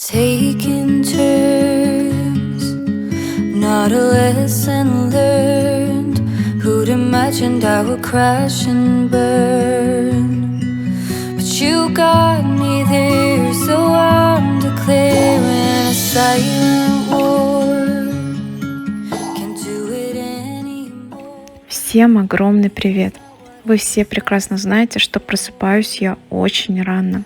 Taking turns, not a lesson learned. Who'd imagined I would crash and burn? But you got me there, so I'm declaring a silent war. Can't do it anymore. Всем огромный привет! Вы все прекрасно знаете, что просыпаюсь я очень рано.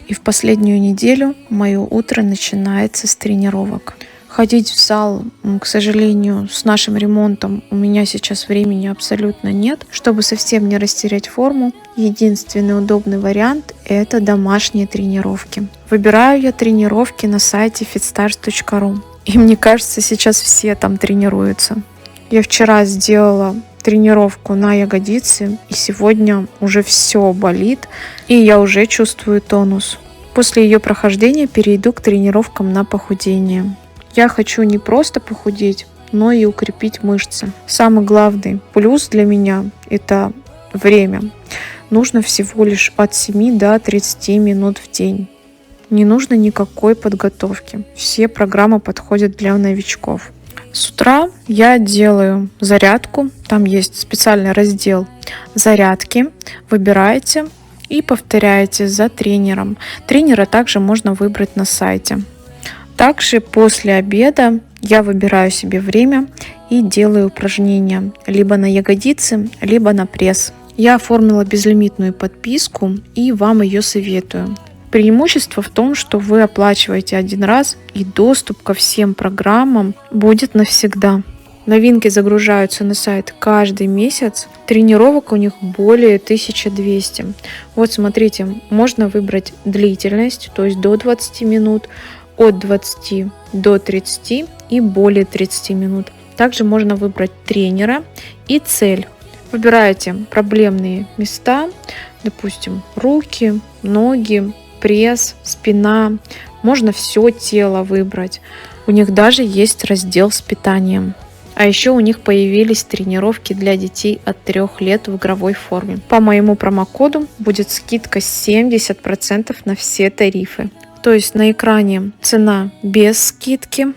И в последнюю неделю мое утро начинается с тренировок. Ходить в зал, к сожалению, с нашим ремонтом у меня сейчас времени абсолютно нет. Чтобы совсем не растерять форму, единственный удобный вариант – это домашние тренировки. Выбираю я тренировки на сайте fitstars.ru. И мне кажется, сейчас все там тренируются. Я вчера сделала тренировку на ягодицы, и сегодня уже все болит, и я уже чувствую тонус. После ее прохождения перейду к тренировкам на похудение. Я хочу не просто похудеть, но и укрепить мышцы. Самый главный плюс для меня – это время. Нужно всего лишь от 7 до 30 минут в день. Не нужно никакой подготовки. Все программы подходят для новичков. С утра я делаю зарядку. Там есть специальный раздел зарядки. Выбираете и повторяете за тренером. Тренера также можно выбрать на сайте. Также после обеда я выбираю себе время и делаю упражнения либо на ягодицы, либо на пресс. Я оформила безлимитную подписку и вам ее советую. Преимущество в том, что вы оплачиваете один раз, и доступ ко всем программам будет навсегда. Новинки загружаются на сайт каждый месяц. Тренировок у них более 1200. Вот смотрите, можно выбрать длительность, то есть до 20 минут, от 20 до 30 и более 30 минут. Также можно выбрать тренера и цель. Выбираете проблемные места, допустим, руки, ноги, пресс, спина. Можно все тело выбрать. У них даже есть раздел с питанием. А еще у них появились тренировки для детей от 3 лет в игровой форме. По моему промокоду будет скидка 70% на все тарифы. То есть на экране цена без скидки.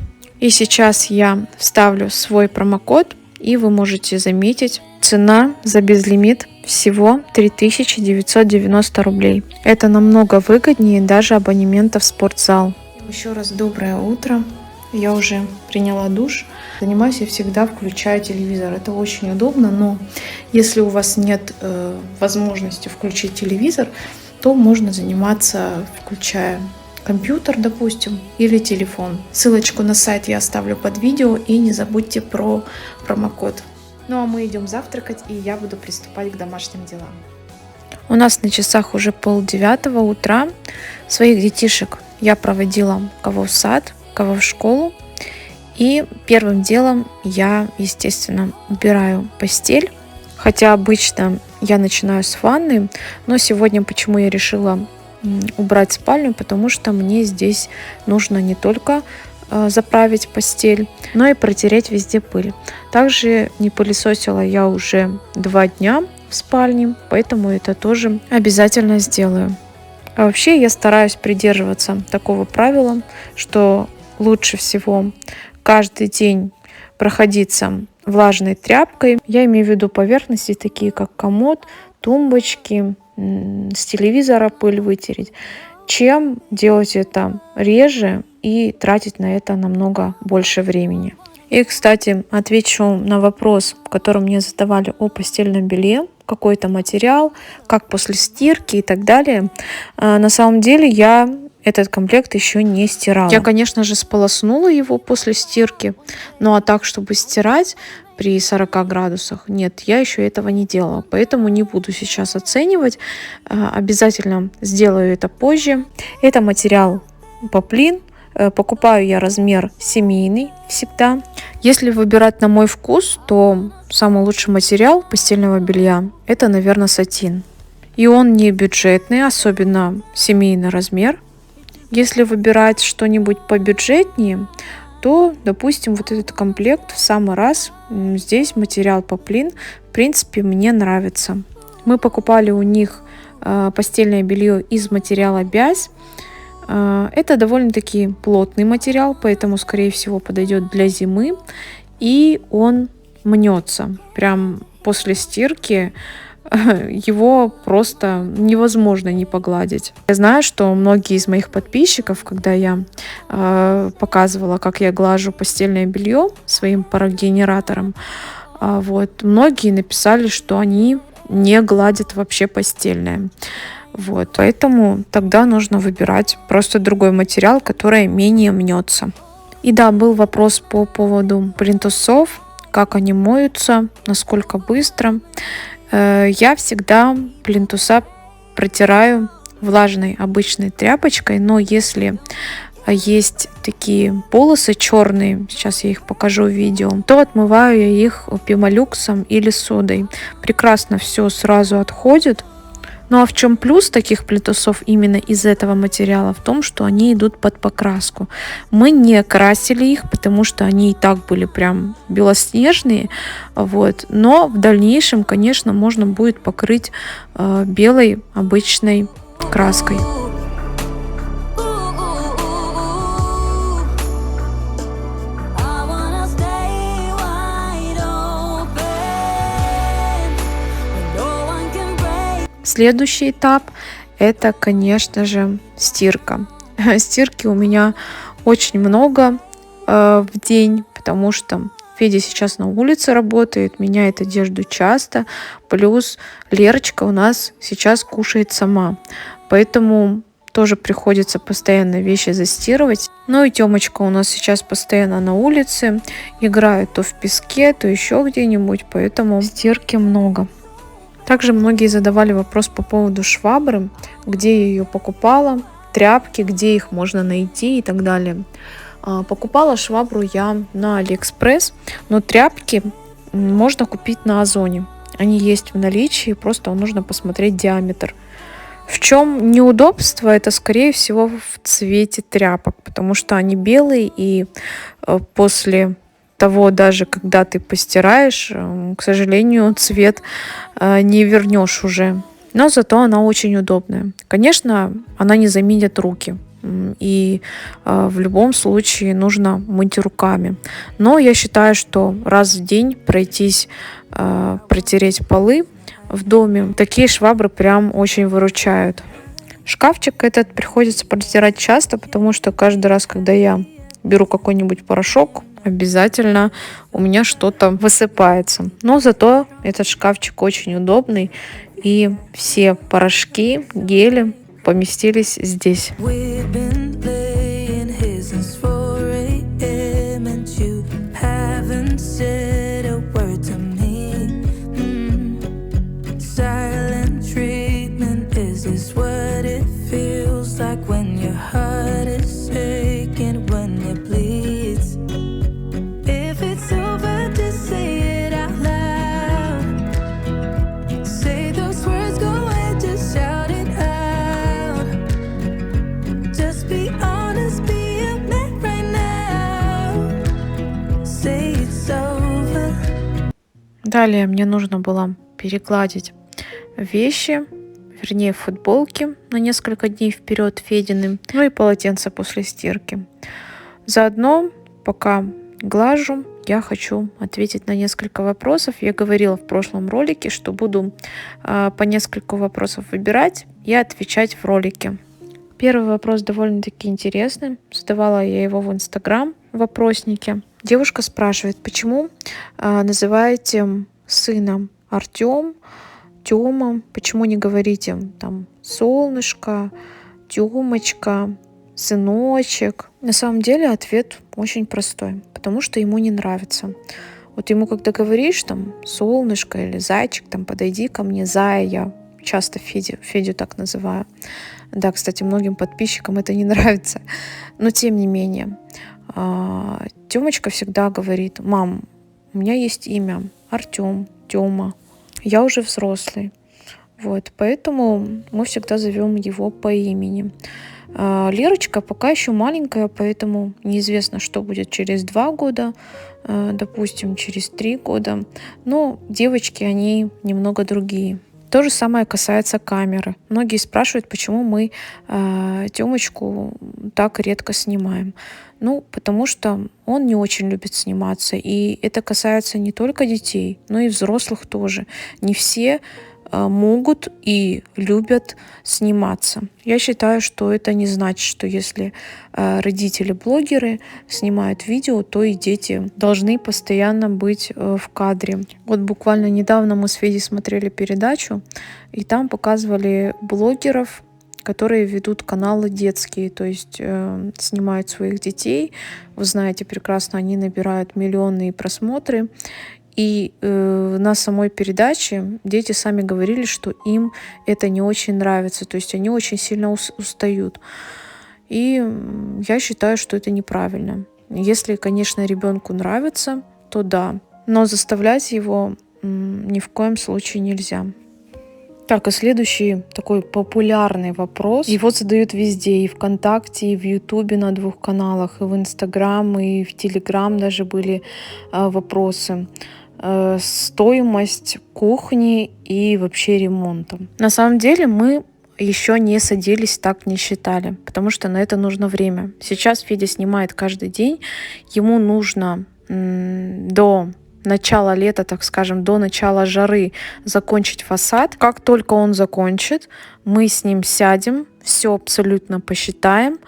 И сейчас я вставлю свой промокод, и вы можете заметить, цена за безлимит всего 3990 рублей. Это намного выгоднее даже абонемента в спортзал. Еще раз доброе утро. Я уже приняла душ. Занимаюсь я всегда, включаю телевизор. Это очень удобно, но если у вас нет возможности включить телевизор, то можно заниматься, включая компьютер, допустим, или телефон. Ссылочку на сайт я оставлю под видео, и не забудьте про промокод. Ну а мы идем завтракать, и я буду приступать к домашним делам. У нас на часах уже 8:30 утра. Своих детишек я проводила кого в сад, кого в школу. И первым делом я, естественно, убираю постель. Хотя обычно я начинаю с ванны, но сегодня почему я решила убрать спальню, потому что мне здесь нужно не только заправить постель, но и протереть везде пыль. Также не пылесосила я уже 2 дня в спальне, поэтому это тоже обязательно сделаю. А вообще я стараюсь придерживаться такого правила, что лучше всего каждый день проходиться влажной тряпкой. Я имею в виду поверхности, такие как комод, тумбочки, с телевизора пыль вытереть, чем делать это реже и тратить на это намного больше времени. И, кстати, отвечу на вопрос, который мне задавали о постельном белье, какой-то материал, как после стирки и так далее. На самом деле я этот комплект еще не стирала. Я, конечно же, сполоснула его после стирки, ну а так, чтобы стирать при 40 градусах, нет, я еще этого не делала, поэтому не буду сейчас оценивать. Обязательно сделаю это позже. Это материал поплин. Покупаю я размер семейный всегда. Если выбирать на мой вкус, то самый лучший материал постельного белья – это, наверное, сатин. И он не бюджетный, особенно семейный размер. Если выбирать что-нибудь побюджетнее, то, допустим, вот этот комплект в самый раз. Здесь материал поплин, в принципе, мне нравится. Мы покупали у них постельное белье из материала бязь. Это довольно-таки плотный материал, поэтому, скорее всего, подойдет для зимы. И он мнется. Прям после стирки его просто невозможно не погладить. Я знаю, что многие из моих подписчиков, когда я показывала, как я глажу постельное белье своим парогенератором, вот, многие написали, что они не гладят вообще постельное. Вот, поэтому тогда нужно выбирать просто другой материал, который менее мнется. И да, был вопрос по поводу плинтусов, как они моются, насколько быстро. Я всегда плинтуса протираю влажной обычной тряпочкой, но если есть такие полосы черные, сейчас я их покажу в видео, то отмываю я их пемолюксом или содой. Прекрасно все сразу отходит. Ну а в чем плюс таких плинтусов именно из этого материала? В том, что они идут под покраску. Мы не красили их, потому что они и так были прям белоснежные. Вот. Но в дальнейшем, конечно, можно будет покрыть белой обычной краской. Следующий этап — это, конечно же, стирка. Стирки у меня очень много в день, потому что Федя сейчас на улице работает, меняет одежду часто, плюс Лерочка у нас сейчас кушает сама, поэтому тоже приходится постоянно вещи застирывать. Ну и Тёмочка у нас сейчас постоянно на улице, играет то в песке, то еще где-нибудь, поэтому стирки много. Также многие задавали вопрос по поводу швабры, где я ее покупала, тряпки, где их можно найти и так далее. Покупала швабру я на Алиэкспресс, но тряпки можно купить на Озоне. Они есть в наличии, просто нужно посмотреть диаметр. В чем неудобство? Это, скорее всего, в цвете тряпок, потому что они белые, и после того, даже когда ты постираешь, к сожалению, цвет не вернешь уже. Но зато она очень удобная. Конечно, она не заменит руки. И в любом случае нужно мыть руками. Но я считаю, что раз в день пройтись, протереть полы в доме, такие швабры прям очень выручают. Шкафчик этот приходится протирать часто, потому что каждый раз, когда я беру какой-нибудь порошок, обязательно у меня что-то высыпается. Но зато этот шкафчик очень удобный, и все порошки, гели поместились здесь. Далее мне нужно было перегладить вещи, вернее футболки на несколько дней вперед Федины, ну и полотенце после стирки. Заодно, пока глажу, я хочу ответить на несколько вопросов. Я говорила в прошлом ролике, что буду по нескольку вопросов выбирать и отвечать в ролике. Первый вопрос довольно-таки интересный. Задавала я его в Инстаграм в вопроснике. Девушка спрашивает, почему называете сына Артем, Тёма, почему не говорите там солнышко, Тёмочка, сыночек? На самом деле ответ очень простой, потому что ему не нравится. Вот ему когда говоришь там солнышко или зайчик, там подойди ко мне, зая, я часто Федю так называю. Да, кстати, многим подписчикам это не нравится, но тем не менее. Тёмочка всегда говорит: мам, у меня есть имя Артем, Тёма, я уже взрослый. Вот, поэтому мы всегда зовем его по имени. Лерочка пока еще маленькая, поэтому неизвестно, что будет через 2 года, допустим, через 3 года. Но девочки, они немного другие. То же самое касается камеры. Многие спрашивают, почему мы Тёмочку так редко снимаем. Ну, потому что он не очень любит сниматься. И это касается не только детей, но и взрослых тоже. Не все могут и любят сниматься. Я считаю, что это не значит, что если родители-блогеры снимают видео, то и дети должны постоянно быть в кадре. Вот буквально недавно мы с Федей смотрели передачу, и там показывали блогеров, которые ведут каналы детские, то есть снимают своих детей. Вы знаете прекрасно, они набирают миллионные просмотры. И на самой передаче дети сами говорили, что им это не очень нравится, то есть они очень сильно устают. И я считаю, что это неправильно. Если, конечно, ребенку нравится, то да, но заставлять его ни в коем случае нельзя. Так, и следующий такой популярный вопрос. Его задают везде, и ВКонтакте, и в Ютубе на 2 каналах, и в Инстаграм, и в Телеграм даже были вопросы. Стоимость кухни и вообще ремонта. На самом деле мы еще не садились, так не считали, потому что на это нужно время. Сейчас Федя снимает каждый день, ему нужно до начала лета, так скажем, до начала жары закончить фасад. Как только он закончит, мы с ним сядем, все абсолютно посчитаем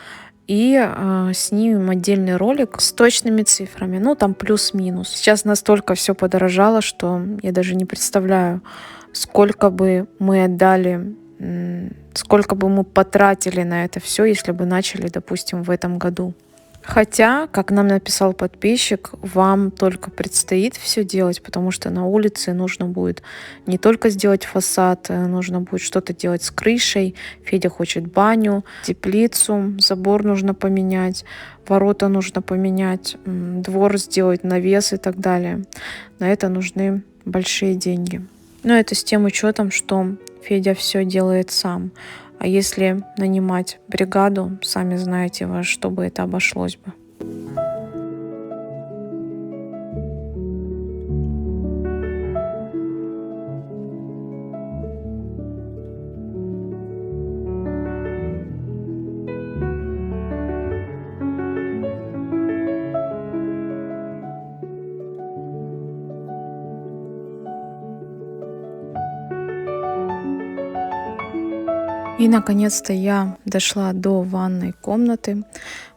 и снимем отдельный ролик с точными цифрами, ну там плюс-минус. Сейчас настолько все подорожало, что я даже не представляю, сколько бы мы отдали, сколько бы мы потратили на это все, если бы начали, допустим, в этом году. Хотя, как нам написал подписчик, вам только предстоит все делать, потому что на улице нужно будет не только сделать фасад, нужно будет что-то делать с крышей. Федя хочет баню, теплицу, забор нужно поменять, ворота нужно поменять, двор сделать, навес и так далее. На это нужны большие деньги. Но это с тем учетом, что Федя все делает сам. А если нанимать бригаду, сами знаете, во что бы это обошлось бы. И, наконец-то, я дошла до ванной комнаты.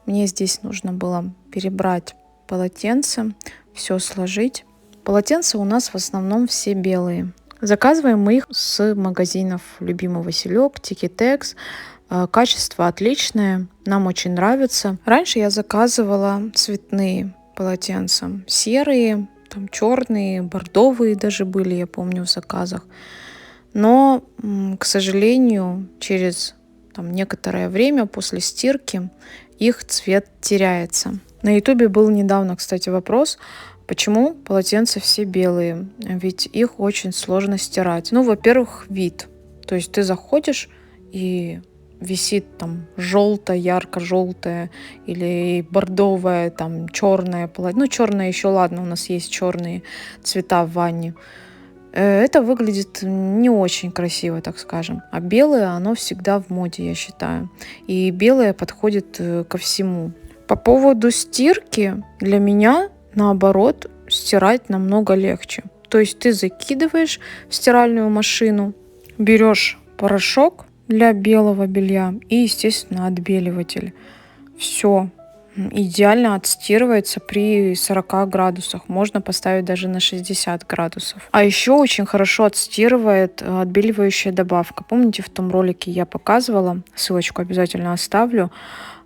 Мне здесь нужно было перебрать полотенце, все сложить. Полотенца у нас в основном все белые. Заказываем мы их с магазинов «Любимый Василек», «Тикитекс». Качество отличное, нам очень нравится. Раньше я заказывала цветные полотенца. Серые, там черные, бордовые даже были, я помню, в заказах. Но, к сожалению, через некоторое время после стирки их цвет теряется. На ютубе был недавно, кстати, вопрос, почему полотенца все белые, ведь их очень сложно стирать. Ну, во-первых, вид. То есть ты заходишь и висит там желтое, ярко-желтое или бордовое, там черное полотенце. Ну, черное еще ладно, у нас есть черные цвета в ванне. Это выглядит не очень красиво, так скажем. А белое, оно всегда в моде, я считаю. И белое подходит ко всему. По поводу стирки, для меня, наоборот, стирать намного легче. То есть ты закидываешь в стиральную машину, берешь порошок для белого белья и, естественно, отбеливатель. Все. Идеально отстирывается при 40 градусах. Можно поставить даже на 60 градусов. А еще очень хорошо отстирывает отбеливающая добавка. Помните, в том ролике я показывала, ссылочку обязательно оставлю,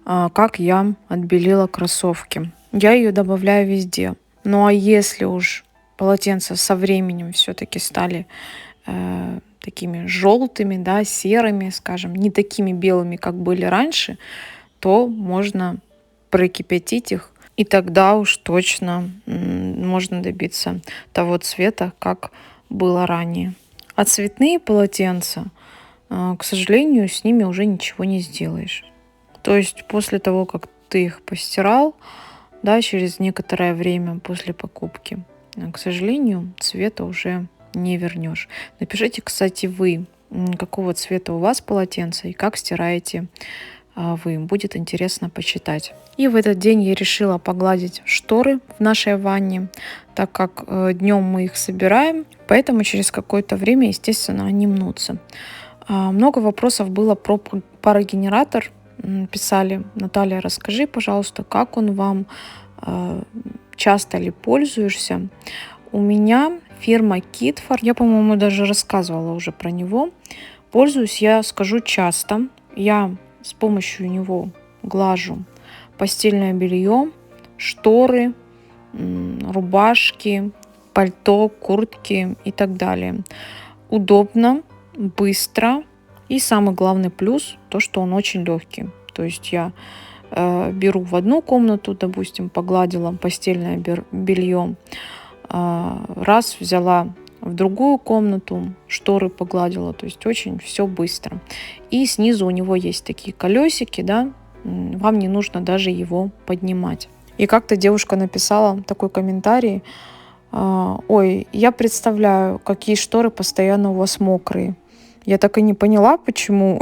как я отбелила кроссовки. Я ее добавляю везде. Ну а если уж полотенца со временем все-таки стали такими желтыми, да, серыми, скажем, не такими белыми, как были раньше, то можно прокипятить их, и тогда уж точно можно добиться того цвета, как было ранее. А цветные полотенца, к сожалению, с ними уже ничего не сделаешь. То есть после того, как ты их постирал, да, через некоторое время после покупки, к сожалению, цвета уже не вернешь. Напишите, кстати, вы, какого цвета у вас полотенце и как стираете вы. Будет интересно почитать. И в этот день я решила погладить шторы в нашей ванне, так как днем мы их собираем, поэтому через какое-то время, естественно, они мнутся. Много вопросов было про парогенератор. Писали: Наталья, расскажи, пожалуйста, как он вам, часто ли пользуешься. У меня фирма Kidfor, я, по-моему, даже рассказывала уже про него. Пользуюсь я, скажу, часто. Я с помощью него глажу постельное белье, шторы, рубашки, пальто, куртки и так далее. Удобно, быстро. И самый главный плюс, то, что он очень легкий. То есть я беру в одну комнату, допустим, погладила постельное белье, раз взяла в другую комнату, шторы погладила, то есть очень все быстро. И снизу у него есть такие колесики, да, вам не нужно даже его поднимать. И как-то девушка написала такой комментарий: ой, я представляю, какие шторы постоянно у вас мокрые. Я так и не поняла, почему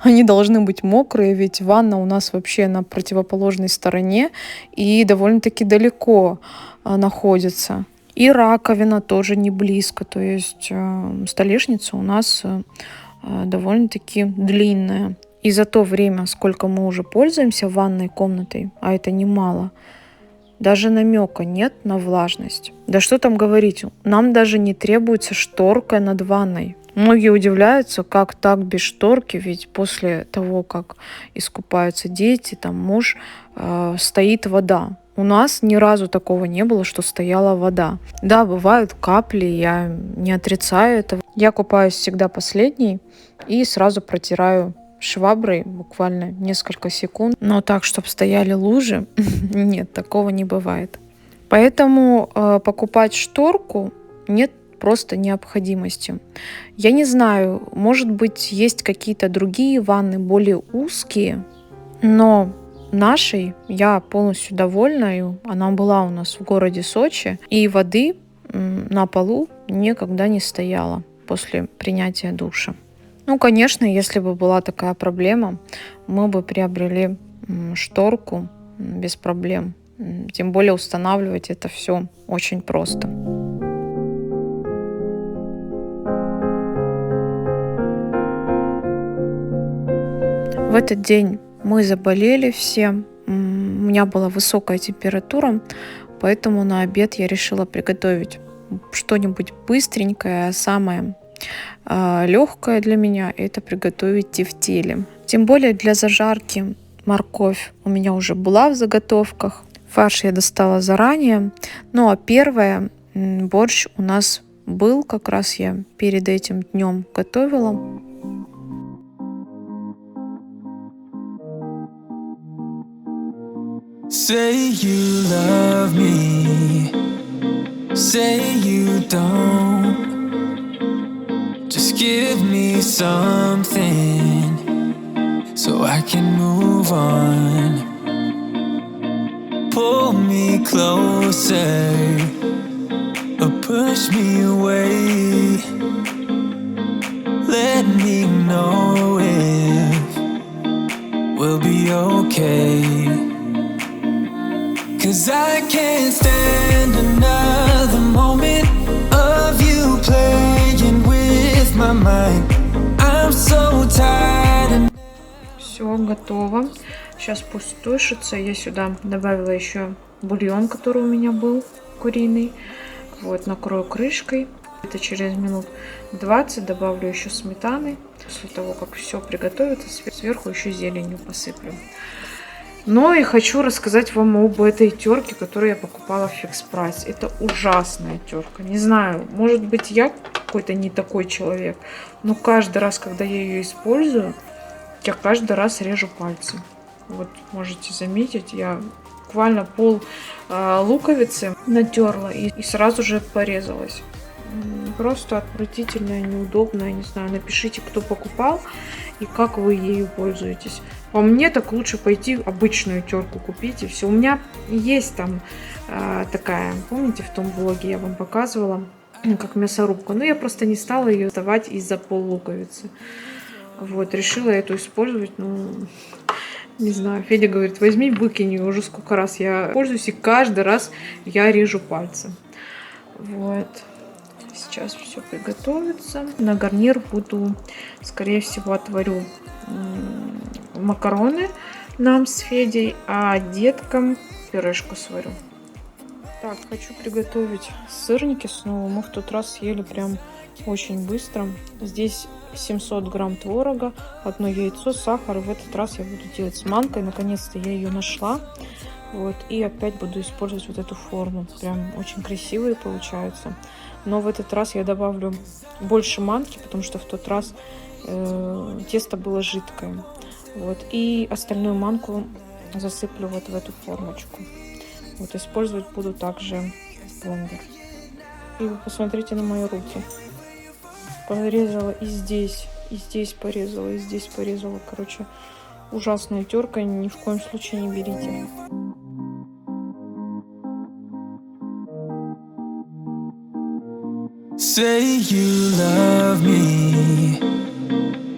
они должны быть мокрые, ведь ванна у нас вообще на противоположной стороне и довольно-таки далеко находится. И раковина тоже не близко, то есть столешница у нас довольно-таки длинная. И за то время, сколько мы уже пользуемся ванной комнатой, а это немало, даже намека нет на влажность. Да что там говорить, нам даже не требуется шторка над ванной. Многие удивляются, как так без шторки, ведь после того, как искупаются дети, там муж, стоит вода. У нас ни разу такого не было, что стояла вода. Да, бывают капли, я не отрицаю этого. Я купаюсь всегда последней и сразу протираю шваброй буквально несколько секунд. Но так, чтобы стояли лужи, нет, такого не бывает. Поэтому покупать шторку нет просто необходимости. Я не знаю, может быть, есть какие-то другие ванны более узкие, но нашей я полностью довольна. И она была у нас в городе Сочи, и воды на полу никогда не стояло после принятия душа. Ну, конечно, если бы была такая проблема, мы бы приобрели шторку без проблем. Тем более устанавливать это все очень просто. В этот день мы заболели все. У меня была высокая температура, поэтому на обед я решила приготовить что-нибудь быстренькое. Самое легкое для меня — это приготовить тефтели. Тем более для зажарки морковь у меня уже была в заготовках. Фарш я достала заранее. Ну а первое, борщ у нас был, как раз я перед этим днем готовила. Say you love me, say you don't. Just give me something so I can move on. Pull me closer or push me away. Let me know if we'll be okay. 'Cause I can't stand another moment of you playing with my mind. I'm so tired. Все готово. Сейчас пусть тушится. Я сюда добавила еще бульон, который у меня был, куриный. Вот, накрою крышкой. Это через минут 20 добавлю еще сметаны. После того, как все приготовится, сверху еще зеленью посыплю. Но и хочу рассказать вам об этой терке, которую я покупала в Fix Price. Это ужасная терка. Не знаю, может быть, я какой-то не такой человек, но каждый раз, когда я ее использую, я каждый раз режу пальцы. Вот можете заметить, я буквально пол луковицы натерла и сразу же порезалась. Просто отвратительная, неудобная. Не знаю, напишите, кто покупал и как вы ею пользуетесь. По мне, так лучше пойти обычную терку купить и все. У меня есть там такая, помните, в том блоге я вам показывала, как мясорубка. Но я просто не стала ее давать из-за поллуковицы. Вот, решила эту использовать, ну, не знаю. Федя говорит, возьми, выкинь ее. Уже сколько раз я пользуюсь, и каждый раз я режу пальцем. Вот. Сейчас все приготовится. На гарнир буду, скорее всего, отварю макароны нам с Федей, а деткам пюрешку сварю. Так, хочу приготовить сырники снова. Мы в тот раз съели прям очень быстро. Здесь 700 грамм творога, одно яйцо, сахар. И в этот раз я буду делать с манкой. Наконец-то я ее нашла. Вот. И опять буду использовать вот эту форму. Прям очень красивые получаются. Но в этот раз я добавлю больше манки, потому что в тот раз тесто было жидкое. Вот. И остальную манку засыплю вот в эту формочку. Вот, использовать буду также блендер. И вы посмотрите на мои руки. Порезала и здесь порезала, и здесь порезала. Короче, ужасная терка, ни в коем случае не берите. Say you love me,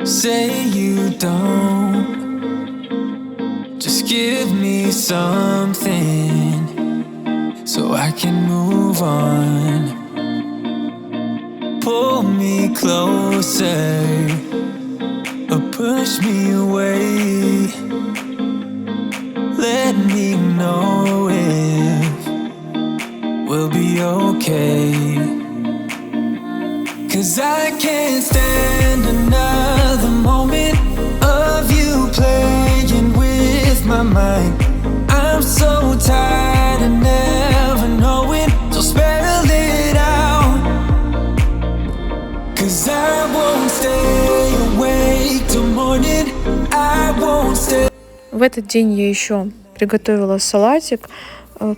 say you don't. Just give me something so I can move on. Pull me closer or push me away. Let me know if we'll be okay. 'Cause I can't stand another moment of you playing with my mind. I'm so tired of never knowing, so spell it out. 'Cause I won't stay awake till morning. I won't stay. В этот день я еще приготовила салатик.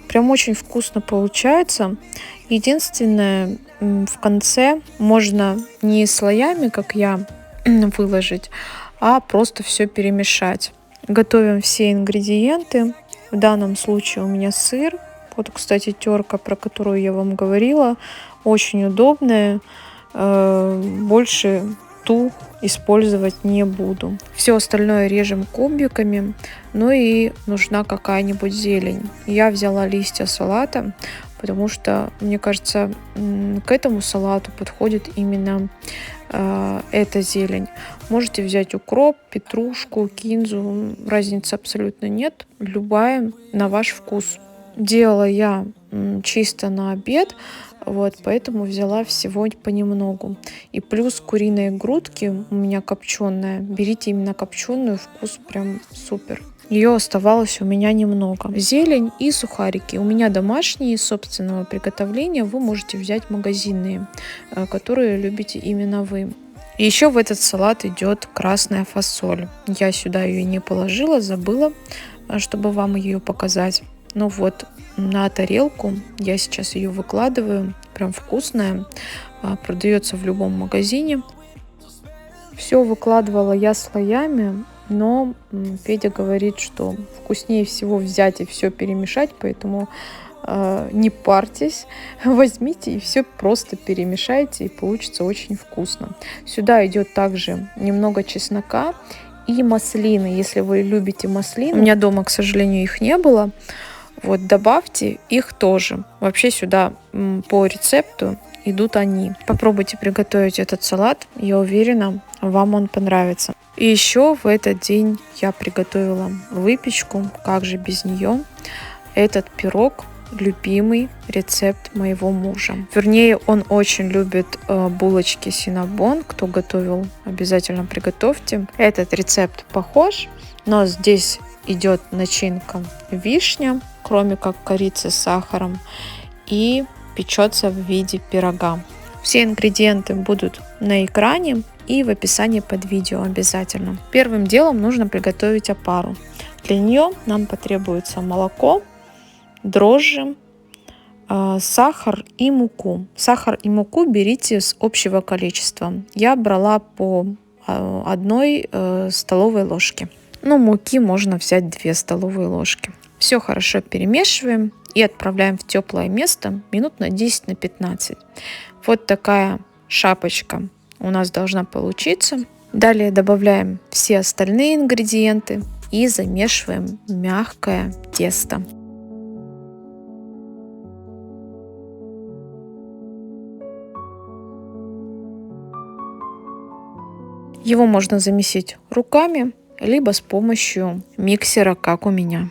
Прям очень вкусно получается. Единственное, в конце можно не слоями, как я, выложить, а просто все перемешать. Готовим все ингредиенты. В данном случае у меня сыр. Вот, кстати, терка, про которую я вам говорила, очень удобная. Больше ту использовать не буду. Все остальное режем кубиками. Ну и нужна какая-нибудь зелень. Я взяла листья салата, потому что, мне кажется, к этому салату подходит именно эта зелень. Можете взять укроп, петрушку, кинзу. Разницы абсолютно нет. Любая на ваш вкус. Делала я чисто на обед. Вот, поэтому взяла всего понемногу. И плюс куриные грудки у меня копченая. Берите именно копченую, вкус прям супер. Ее оставалось у меня немного. Зелень и сухарики. У меня домашние, собственного приготовления. Вы можете взять магазинные, которые любите именно вы. И еще в этот салат идет красная фасоль. Я сюда ее не положила, забыла, чтобы вам ее показать. Ну вот, на тарелку я сейчас ее выкладываю. Прям вкусная. Продается в любом магазине. Все выкладывала я слоями, но Федя говорит, что вкуснее всего взять и все перемешать, поэтому не парьтесь, возьмите и все просто перемешайте, и получится очень вкусно. Сюда идет также немного чеснока и маслины, если вы любите маслины. У меня дома, к сожалению, их не было. Вот, добавьте их тоже. Вообще сюда по рецепту идут они. Попробуйте приготовить этот салат. Я уверена, вам он понравится. И еще в этот день я приготовила выпечку. Как же без нее? Этот пирог — любимый рецепт моего мужа. Вернее, он очень любит булочки синнабон. Кто готовил, обязательно приготовьте. Этот рецепт похож, но здесь идет начинка вишня, кроме как корицы с сахаром, и печется в виде пирога. Все ингредиенты будут на экране и в описании под видео обязательно. Первым делом нужно приготовить опару. Для нее нам потребуется молоко, дрожжи, сахар и муку. Сахар и муку берите с общего количества. Я брала по 1 столовой ложке. Но муки можно взять 2 столовые ложки. Все хорошо перемешиваем и отправляем в теплое место минут на 10-15. Вот такая шапочка у нас должна получиться. Далее добавляем все остальные ингредиенты и замешиваем мягкое тесто. Его можно замесить руками, либо с помощью миксера, как у меня.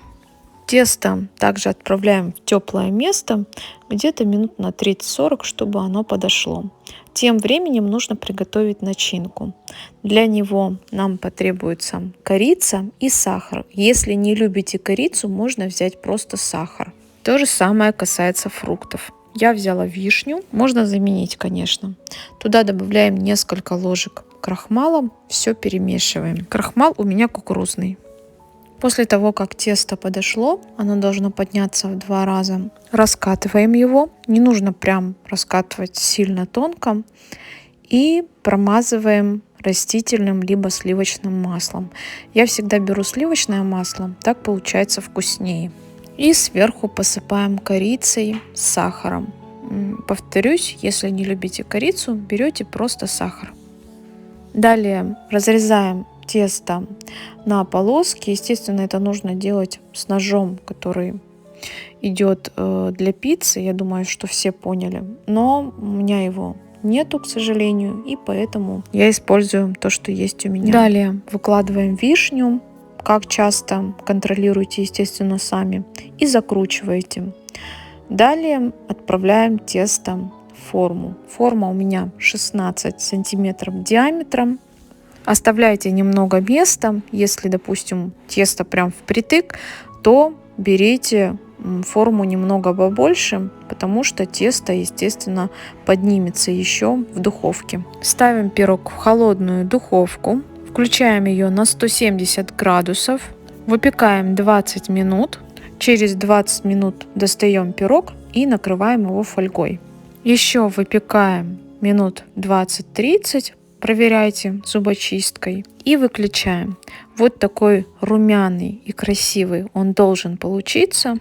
Тесто также отправляем в теплое место, где-то минут на 30-40, чтобы оно подошло. Тем временем нужно приготовить начинку. Для него нам потребуется корица и сахар. Если не любите корицу, можно взять просто сахар. То же самое касается фруктов. Я взяла вишню, можно заменить, конечно. Туда добавляем несколько ложек крахмала, все перемешиваем. Крахмал у меня кукурузный. После того, как тесто подошло, оно должно подняться в 2 раза. Раскатываем его, не нужно прям раскатывать сильно тонко. И промазываем растительным либо сливочным маслом. Я всегда беру сливочное масло, так получается вкуснее. И сверху посыпаем корицей с сахаром. Повторюсь, если не любите корицу, берете просто сахар. Далее разрезаем тесто на полоски. Естественно, это нужно делать с ножом, который идет для пиццы. Я думаю, что все поняли. Но у меня его нету, к сожалению, и поэтому я использую то, что есть у меня. Далее выкладываем вишню. Как часто, контролируйте, естественно, сами. И закручиваете. Далее отправляем тесто в форму. Форма у меня 16 сантиметров диаметром. Оставляйте немного места. Если, допустим, тесто прям впритык, то берите форму немного побольше, потому что тесто, естественно, поднимется еще в духовке. Ставим пирог в холодную духовку. Включаем ее на 170 градусов. Выпекаем 20 минут. Через 20 минут достаем пирог и накрываем его фольгой. Еще выпекаем минут 20-30. Проверяйте зубочисткой и выключаем. Вот такой румяный и красивый он должен получиться.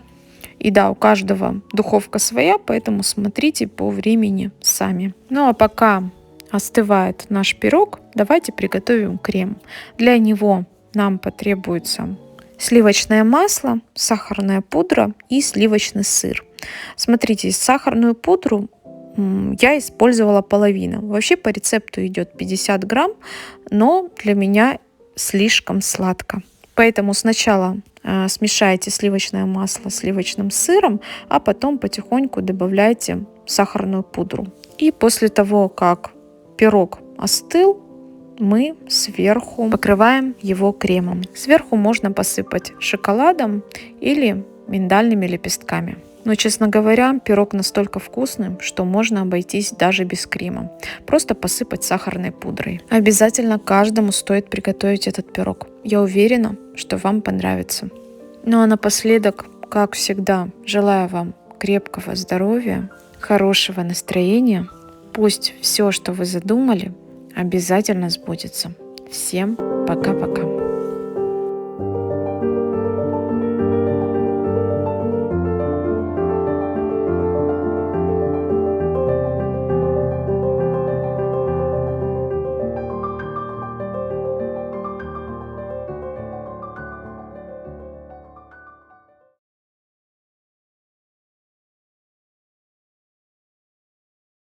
И да, у каждого духовка своя, поэтому смотрите по времени сами. Ну а пока остывает наш пирог, давайте приготовим крем. Для него нам потребуется сливочное масло, сахарная пудра и сливочный сыр. Смотрите, сахарную пудру я использовала половину. Вообще по рецепту идет 50 грамм, но для меня слишком сладко. Поэтому сначала смешайте сливочное масло с сливочным сыром, а потом потихоньку добавляйте сахарную пудру. И после того, как пирог остыл, мы сверху покрываем его кремом. Сверху можно посыпать шоколадом или миндальными лепестками. Но, честно говоря, пирог настолько вкусный, что можно обойтись даже без крема. Просто посыпать сахарной пудрой. Обязательно каждому стоит приготовить этот пирог. Я уверена, что вам понравится. Ну а напоследок, как всегда, желаю вам крепкого здоровья, хорошего настроения. Пусть все, что вы задумали, обязательно сбудется. Всем пока-пока.